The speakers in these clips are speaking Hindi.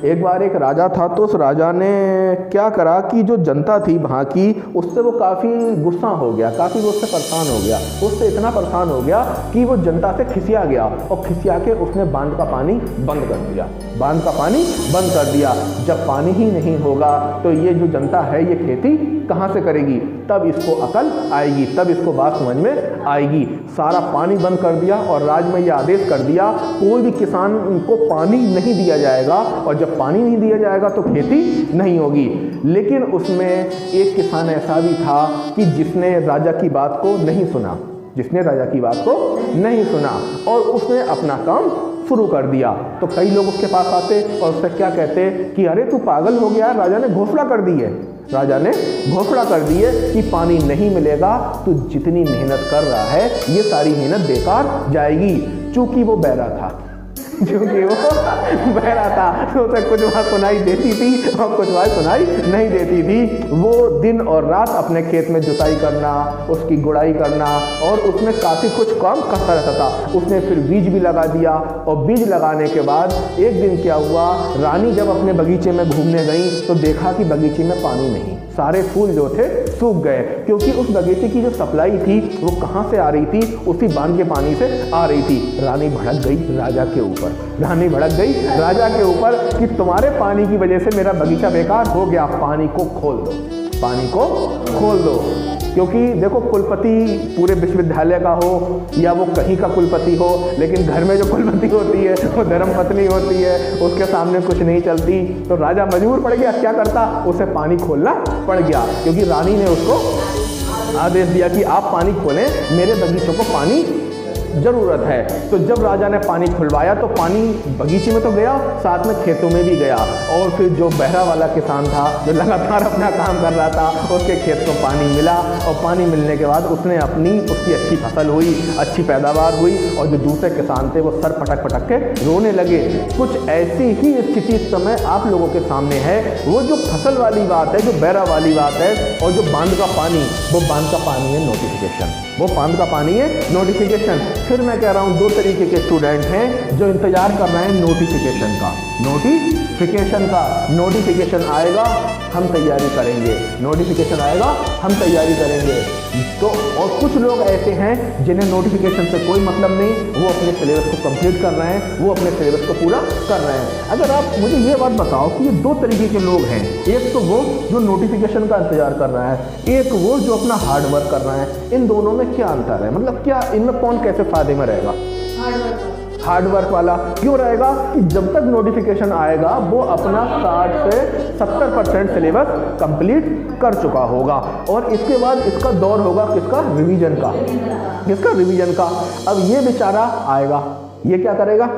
एक बार एक राजा था, तो उस राजा ने क्या करा कि जो जनता थी वहाँ की, उससे वो काफ़ी गुस्सा हो गया, काफ़ी वो उससे परेशान हो गया। उससे इतना परेशान हो गया कि वो जनता से खिसिया गया और खिसिया के उसने बांध का पानी बंद कर दिया। बांध का पानी बंद कर दिया। जब पानी ही नहीं होगा तो ये जो जनता है ये खेती कहाँ से करेगी? तब इसको अकल आएगी, तब इसको बात समझ में आएगी। सारा पानी बंद कर दिया और राज में ये आदेश कर दिया कोई भी किसान को पानी नहीं दिया जाएगा, और जब पानी नहीं दिया जाएगा तो खेती नहीं होगी। लेकिन उसमें एक किसान ऐसा भी था कि जिसने राजा की बात को नहीं सुना, जिसने राजा की बात को नहीं सुना और उसने अपना काम शुरू कर दिया। तो कई लोग उसके पास आते और उससे क्या कहते कि अरे तू पागल हो गया, राजा ने घोषणा कर दी है, राजा ने घोषणा कर दी है कि पानी नहीं मिलेगा, तू जितनी मेहनत कर रहा है ये सारी मेहनत बेकार जाएगी। चूंकि वो बहरा था, क्योंकि वो बहरा था तो उसे कुछ बात सुनाई देती थी और कुछ बात सुनाई नहीं देती थी। वो दिन और रात अपने खेत में जुताई करना, उसकी गुड़ाई करना और उसमें काफ़ी कुछ काम करता रहता था। उसने फिर बीज भी लगा दिया और बीज लगाने के बाद एक दिन क्या हुआ, रानी जब अपने बगीचे में घूमने गई तो देखा कि बगीचे में पानी नहीं, सारे फूल जो थे सूख गए, क्योंकि उस बगीचे की जो सप्लाई थी वो कहाँ से आ रही थी? उसी बांध के पानी से आ रही थी। रानी भड़क गई राजा के ऊपर, रानी भड़क गई राजा के ऊपर कि तुम्हारे पानी की वजह से मेरा बगीचा बेकार हो गया, पानी को खोल दो, पानी को खोल दो। क्योंकि देखो, कुलपति पूरे विश्वविद्यालय का हो या वो कहीं का कुलपति हो, लेकिन घर में जो कुलपति होती है वो धर्मपत्नी होती है, उसके सामने कुछ नहीं चलती। तो राजा मजबूर पड़ गया, क्या करता, उसे पानी खोलना पड़ गया, क्योंकि रानी ने उसको आदेश दिया कि आप पानी खोलें, मेरे बगीचों को पानी ज़रूरत है। तो जब राजा ने पानी खुलवाया तो पानी बगीचे में तो गया, साथ में खेतों में भी गया। और फिर जो बहरा वाला किसान था, जो लगातार अपना काम कर रहा था, उसके खेत को पानी मिला और पानी मिलने के बाद उसने उसकी अच्छी फसल हुई, अच्छी पैदावार हुई। और जो दूसरे किसान थे वो सर पटक पटक के रोने लगे। कुछ ऐसी ही स्थिति इस समय आप लोगों के सामने है। वो जो फसल वाली बात है, जो बहरा वाली बात है, और जो बांध का पानी, वो बांध का पानी है नोटिफिकेशन, वो बांध का पानी है नोटिफिकेशन। फिर मैं कह रहा हूँ, दो तरीके के स्टूडेंट हैं जो इंतजार कर रहे हैं नोटिफिकेशन का, नोटिफिकेशन का। नोटिफिकेशन आएगा हम तैयारी करेंगे, नोटिफिकेशन आएगा हम तैयारी करेंगे। तो और कुछ लोग ऐसे हैं जिन्हें नोटिफिकेशन से कोई मतलब नहीं, वो अपने सिलेबस को कंप्लीट कर रहे हैं, वो अपने सिलेबस को पूरा कर रहे हैं। अगर आप मुझे ये बात बताओ कि ये दो तरीके के लोग हैं, एक तो वो जो नोटिफिकेशन का इंतजार कर रहा है, एक वो जो अपना हार्ड वर्क कर रहा है। इन दोनों में क्या अंतर है? मतलब क्या इनमें कौन कैसे फायदे में रहेगा? हार्ड वर्क वाला क्यों रहेगा कि जब तक नोटिफिकेशन आएगा वो अपना 60 से 70% सिलेबस कंप्लीट कर चुका होगा, और इसके बाद इसका दौर होगा किसका? रिवीजन का, किसका? रिवीजन का। अब ये बेचारा आएगा, ये क्या करेगा?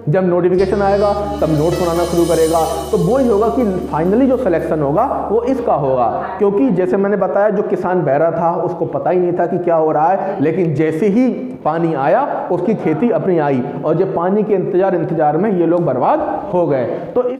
जब नोटिफिकेशन आएगा तब नोट्स बनाना शुरू करेगा। तो वो ही होगा कि फाइनली जो सिलेक्शन होगा वो इसका होगा, क्योंकि जैसे मैंने बताया जो किसान बहरा था उसको पता ही नहीं था कि क्या हो रहा है, लेकिन जैसे ही पानी आया उसकी खेती अपनी आई, और जब पानी के इंतजार में ये लोग बर्बाद हो गए। तो